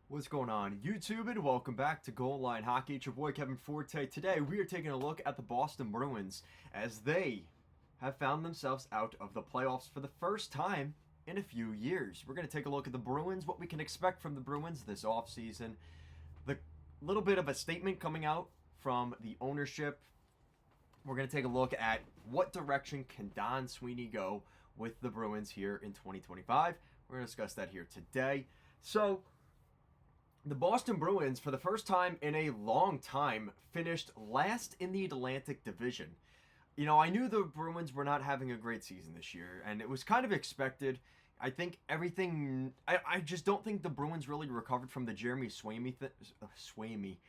What's going on, YouTube, and welcome back to Goal Line Hockey. It's your boy Kevin Forte. Today we are taking a look at the Boston Bruins as they have found themselves out of the playoffs for the first time in a few years. We're going to take a look at the Bruins, what we can expect from the Bruins this offseason, the little bit of a statement coming out from the ownership. We're going to take a look at what direction can Don Sweeney go with the Bruins here in 2025. We're going to discuss that here today. So, the Boston Bruins, for the first time in a long time, finished last in the Atlantic Division. You know, I knew the Bruins were not having a great season this year, and it was kind of expected. I think everything. I just don't think the Bruins really recovered from the Jeremy the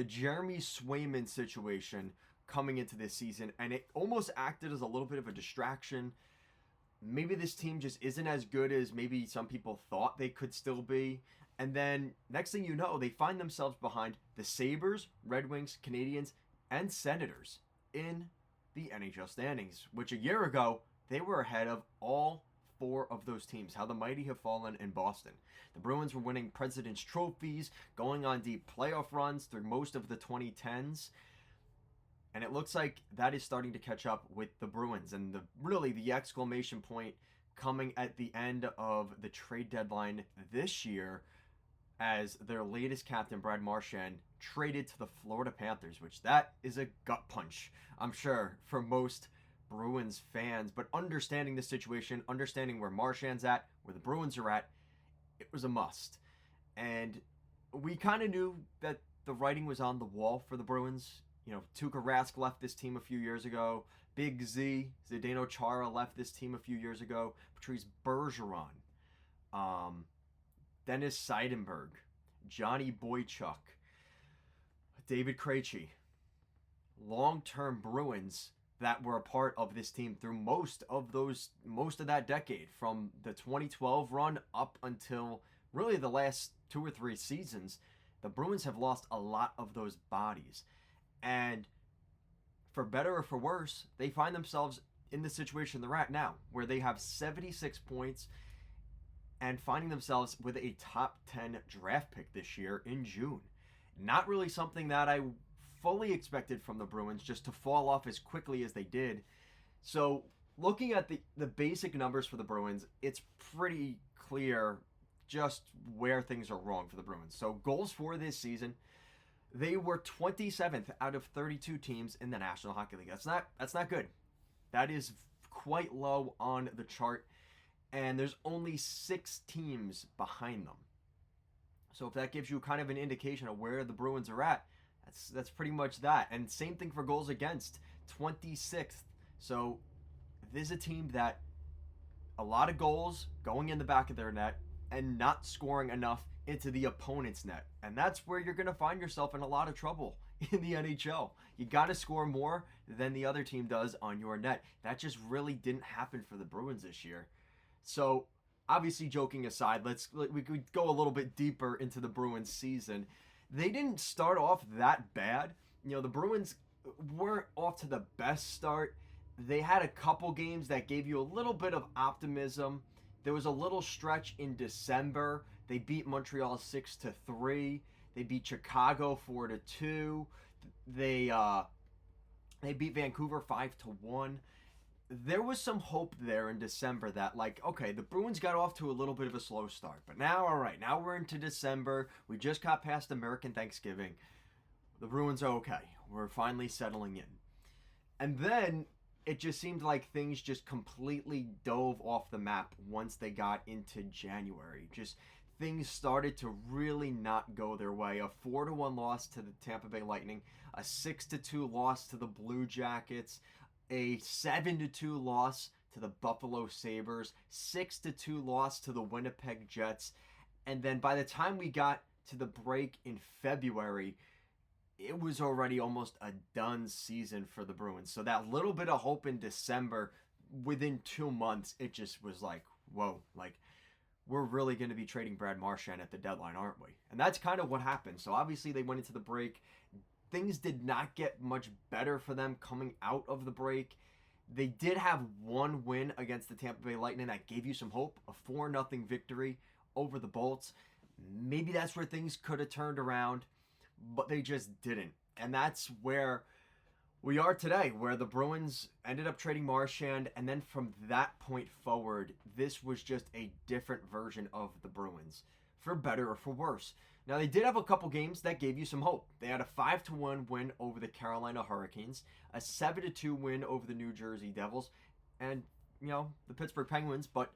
Jeremy Swayman situation coming into this season, and it almost acted as a little bit of a distraction. Maybe this team just isn't as good as maybe some people thought they could still be. And then next thing you know, they find themselves behind the Sabres, Red Wings, Canadiens, and Senators in the NHL standings, which a year ago, they were ahead of all four of those teams. How the mighty have fallen in Boston. The Bruins were winning President's trophies, going on deep playoff runs through most of the 2010s. And it looks like that is starting to catch up with the Bruins. And the exclamation point coming at the end of the trade deadline this year as their latest captain, Brad Marchand, traded to the Florida Panthers, which that is a gut punch, I'm sure, for most Bruins fans. But understanding the situation, understanding where Marchand's at, where the Bruins are at, it was a must. And we kind of knew that the writing was on the wall for the Bruins. You know, Tuukka Rask left this team a few years ago. Big Z, Zdeno Chara left this team a few years ago. Patrice Bergeron, Dennis Seidenberg, Johnny Boychuk, David Krejci. Long-term Bruins that were a part of this team through most of that decade, from the 2012 run up until really the last 2 or 3 seasons. The Bruins have lost a lot of those bodies. And for better or for worse, they find themselves in the situation they're at now, where they have 76 points and finding themselves with a top 10 draft pick this year in June. Not really something that I fully expected from the Bruins, just to fall off as quickly as they did. So looking at the basic numbers for the Bruins, it's pretty clear just where things are wrong for the Bruins. So goals for this season, they were 27th out of 32 teams in the National Hockey League. That's not good. That is quite low on the chart, and there's only 6 teams behind them. So if that gives you kind of an indication of where the Bruins are at, that's pretty much that. And same thing for goals against, 26th. So this is a team that a lot of goals going in the back of their net and not scoring enough into the opponent's net. And that's where you're going to find yourself in a lot of trouble in the NHL. You got to score more than the other team does on your net. That just really didn't happen for the Bruins this year. So, obviously, joking aside, we could go a little bit deeper into the Bruins season. They didn't start off that bad. You know, the Bruins weren't off to the best start. They had a couple games that gave you a little bit of optimism. There was a little stretch in December. They beat Montreal 6-3. They beat Chicago 4-2. They beat Vancouver 5-1. There was some hope there in December that, like, okay, the Bruins got off to a little bit of a slow start. But now, all right, now we're into December. We just got past American Thanksgiving. The Bruins are okay. We're finally settling in. And then it just seemed like things just completely dove off the map once they got into January. Just things started to really not go their way. A 4-1 loss to the Tampa Bay Lightning, a 6-2 loss to the Blue Jackets, a 7-2 loss to the Buffalo Sabres, 6-2 loss to the Winnipeg Jets. And then by the time we got to the break in February, it was already almost a done season for the Bruins. So that little bit of hope in December, within 2 months, it just was like, whoa, like, we're really going to be trading Brad Marchand at the deadline, aren't we? And that's kind of what happened. So obviously they went into the break. Things did not get much better for them coming out of the break. They did have one win against the Tampa Bay Lightning that gave you some hope, a 4-0 victory over the Bolts. Maybe that's where things could have turned around, but they just didn't. And that's where we are today, where the Bruins ended up trading Marchand, and then from that point forward, this was just a different version of the Bruins, for better or for worse. Now, they did have a couple games that gave you some hope. They had a 5-1 win over the Carolina Hurricanes, a 7-2 win over the New Jersey Devils, and, the Pittsburgh Penguins, but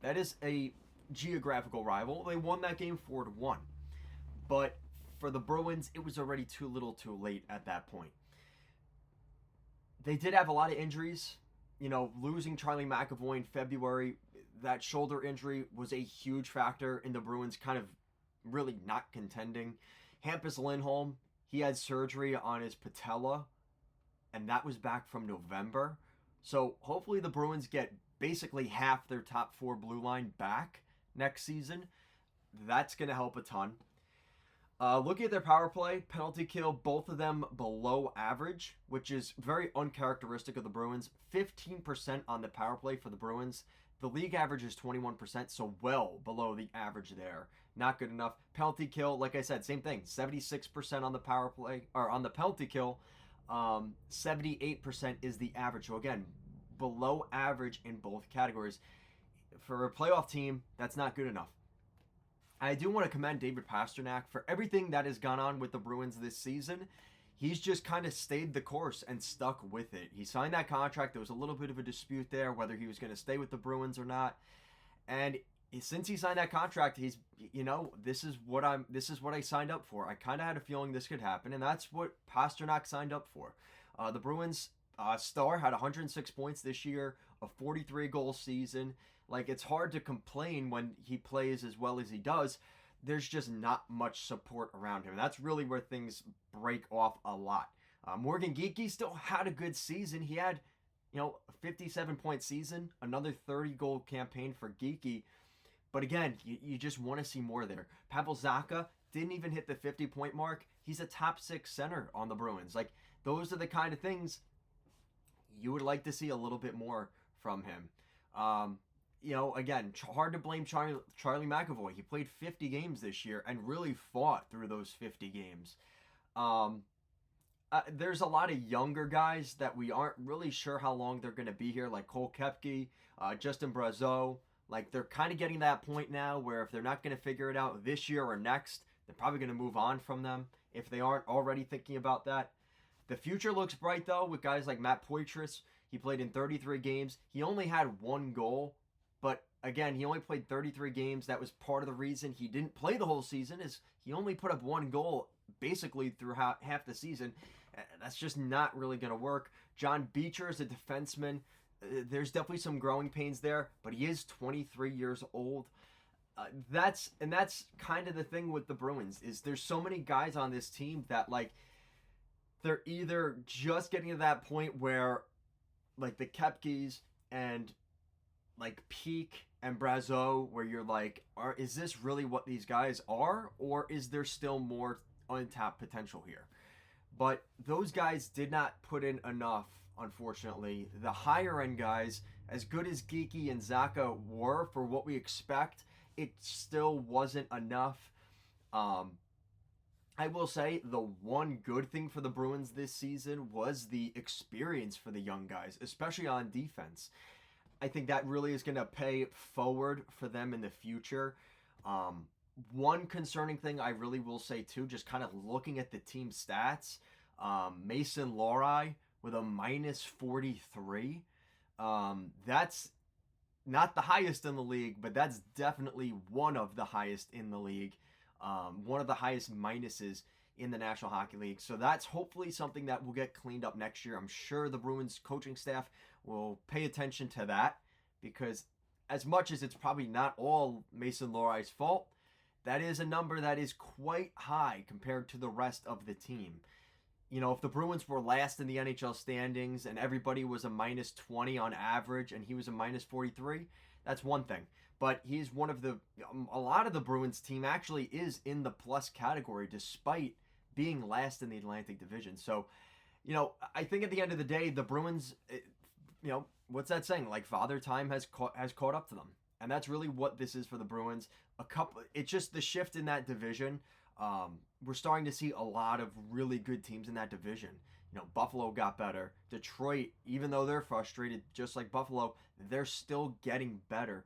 that is a geographical rival. They won that game 4-1. But for the Bruins, it was already too little too late at that point. They did have a lot of injuries. Losing Charlie McAvoy in February, that shoulder injury was a huge factor in the Bruins kind of really not contending. Hampus Lindholm, he had surgery on his patella, and that was back from November. So hopefully the Bruins get basically half their top 4 blue line back next season. That's going to help a ton. Looking at their power play, penalty kill, both of them below average, which is very uncharacteristic of the Bruins. 15% on the power play for the Bruins. The league average is 21%, so well below the average there. Not good enough. Penalty kill, like I said, same thing. 76% on the power play, or on the penalty kill. 78% is the average. So again, below average in both categories. For a playoff team, that's not good enough. I do want to commend David Pastrnak for everything that has gone on with the Bruins this season. He's just kind of stayed the course and stuck with it. He signed that contract. There was a little bit of a dispute there whether he was going to stay with the Bruins or not. And since he signed that contract, he's, this is what I signed up for. I kind of had a feeling this could happen, and that's what Pastrnak signed up for. The Bruins star had 106 points this year, a 43-goal season. Like, it's hard to complain when he plays as well as he does. There's just not much support around him. That's really where things break off a lot. Morgan Geekie still had a good season. He had, a 57-point season, another 30-goal campaign for Geekie. But again, you just want to see more there. Pavel Zacha didn't even hit the 50-point mark. He's a top 6 center on the Bruins. Like, those are the kind of things you would like to see a little bit more from him. Again, hard to blame Charlie McAvoy. He played 50 games this year and really fought through those 50 games. There's a lot of younger guys that we aren't really sure how long they're going to be here, like Cole Koepke, Justin Brazeau. Like, they're kind of getting to that point now where if they're not going to figure it out this year or next, they're probably going to move on from them if they aren't already thinking about that. The future looks bright, though, with guys like Matt Poitras. He played in 33 games. He only had 1 goal. But again, he only played 33 games. That was part of the reason he didn't play the whole season, is he only put up 1 goal basically through half the season. That's just not really going to work. John Beecher is a defenseman. There's definitely some growing pains there, but he is 23 years old. That's kind of the thing with the Bruins, is there's so many guys on this team that, like, they're either just getting to that point where, like, the Koepkes and, like, Peak and Brazeau, where you're like, is this really what these guys are, or is there still more untapped potential here? But those guys did not put in enough, unfortunately. The higher end guys, as good as Geekie and Zacha were for what we expect, it still wasn't enough. I will say the one good thing for the Bruins this season was the experience for the young guys, especially on defense. I think that really is going to pay forward for them in the future. One concerning thing I really will say too, just kind of looking at the team stats, Mason Lohrei with a -43. That's not the highest in the league, but that's definitely one of the highest in the league. One of the highest minuses in the National Hockey League. So that's hopefully something that will get cleaned up next year. I'm sure the Bruins coaching staff will pay attention to that, because as much as it's probably not all Mason Lohrei's fault, that is a number that is quite high compared to the rest of the team. If the Bruins were last in the NHL standings and everybody was a -20 on average and he was a -43, that's one thing. But he's one of a lot of the Bruins team actually is in the plus category despite being last in the Atlantic Division. So, I think at the end of the day, the Bruins, what's that saying? Like, Father Time has caught up to them. And that's really what this is for the Bruins. It's just the shift in that division. We're starting to see a lot of really good teams in that division. Buffalo got better. Detroit, even though they're frustrated, just like Buffalo, they're still getting better.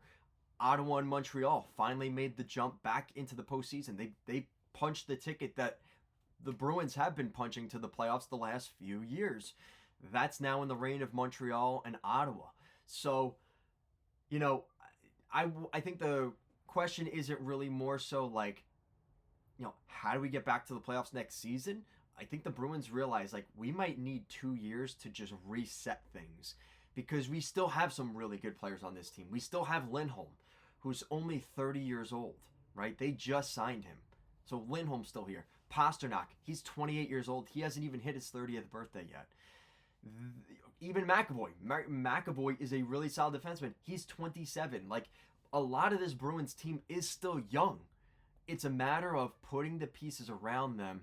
Ottawa and Montreal finally made the jump back into the postseason. They punched the ticket that the Bruins have been punching to the playoffs the last few years. That's now in the reign of Montreal and Ottawa. So, I think the question isn't really more so like, how do we get back to the playoffs next season? I think the Bruins realize we might need 2 years to just reset things, because we still have some really good players on this team. We still have Lindholm, who's only 30 years old, right? They just signed him. So Lindholm's still here. Pasternak, he's 28 years old. He hasn't even hit his 30th birthday yet. Even McAvoy is a really solid defenseman. He's 27. A lot of this Bruins team is still young. It's a matter of putting the pieces around them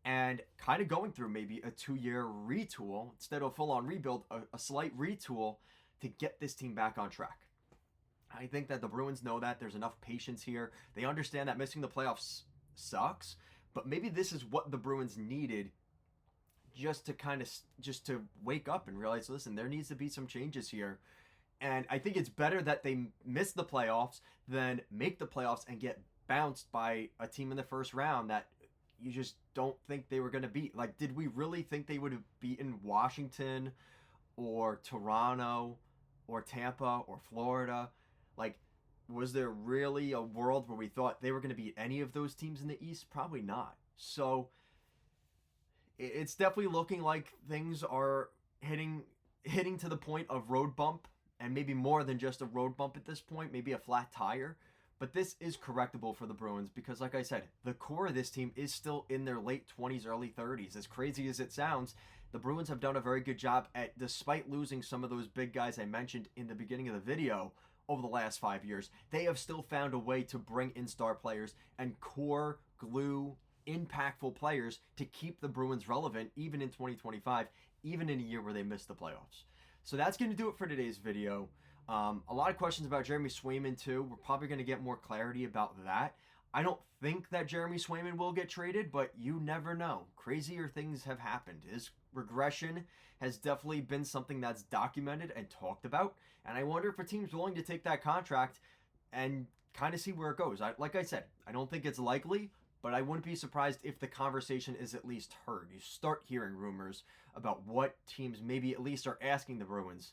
and kind of going through maybe a 2-year retool instead of full-on rebuild, a slight retool to get this team back on track. I think that the Bruins know that there's enough patience here. They understand that missing the playoffs sucks, but maybe this is what the Bruins needed just to wake up and realize, listen, there needs to be some changes here. And I think it's better that they miss the playoffs than make the playoffs and get bounced by a team in the first round that you just don't think they were going to beat. Did we really think they would have beaten Washington or Toronto or Tampa or Florida? Was there really a world where we thought they were going to beat any of those teams in the East? Probably not. So it's definitely looking like things are hitting to the point of road bump, and maybe more than just a road bump at this point, maybe a flat tire. But this is correctable for the Bruins because, like I said, the core of this team is still in their late 20s, early 30s. As crazy as it sounds, the Bruins have done a very good job at, despite losing some of those big guys I mentioned in the beginning of the video over the last 5 years, they have still found a way to bring in star players and core, glue, impactful players to keep the Bruins relevant even in 2025, even in a year where they missed the playoffs. So that's going to do it for today's video. A lot of questions about Jeremy Swayman too. We're probably going to get more clarity about that. I don't think that Jeremy Swayman will get traded, but you never know. Crazier things have happened. His regression has definitely been something that's documented and talked about, and I wonder if a team's willing to take that contract and kind of see where it goes. Like I said, I don't think it's likely, but I wouldn't be surprised if the conversation is at least heard. You start hearing rumors about what teams maybe at least are asking the Bruins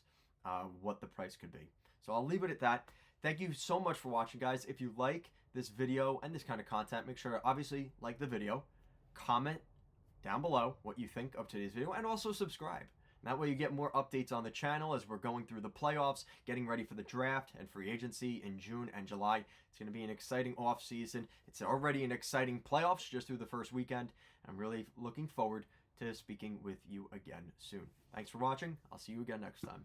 what the price could be. So I'll leave it at that. Thank you so much for watching, guys. If you like this video and this kind of content, make sure to obviously like the video, comment down below what you think of today's video, and also subscribe. That way you get more updates on the channel as we're going through the playoffs, getting ready for the draft and free agency in June and July. It's going to be an exciting off season. It's already an exciting playoffs just through the first weekend. I'm really looking forward to speaking with you again soon. Thanks for watching. I'll see you again next time.